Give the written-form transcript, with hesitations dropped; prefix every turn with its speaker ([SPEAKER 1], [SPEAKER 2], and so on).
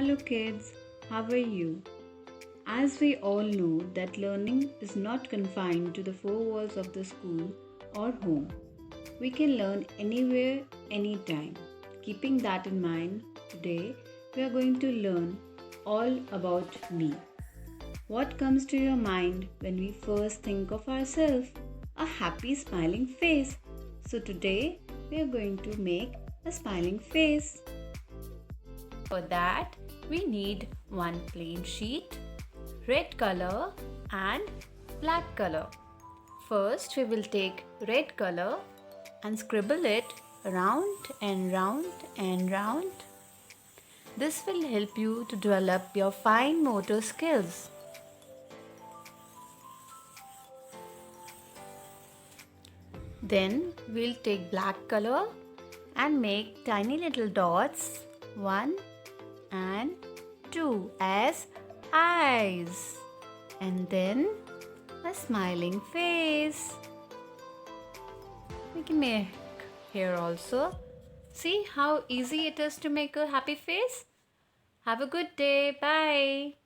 [SPEAKER 1] Hello kids, how are you? As we all know that learning is not confined to the four walls of the school or home. We can learn anywhere, anytime. Keeping that in mind, today we are going to learn all about me. What comes to your mind when we first think of ourselves? A happy smiling face. So today we are going to make a smiling face.
[SPEAKER 2] For that, we need one plain sheet, red color and black color. First, we will take red color and scribble it round and round and round. This will help you to develop your fine motor skills. Then we'll take black color and make tiny little dots 1 and 2 as eyes, and then a smiling face. We can make here also. See how easy it is to make a happy face? Have a good day. Bye.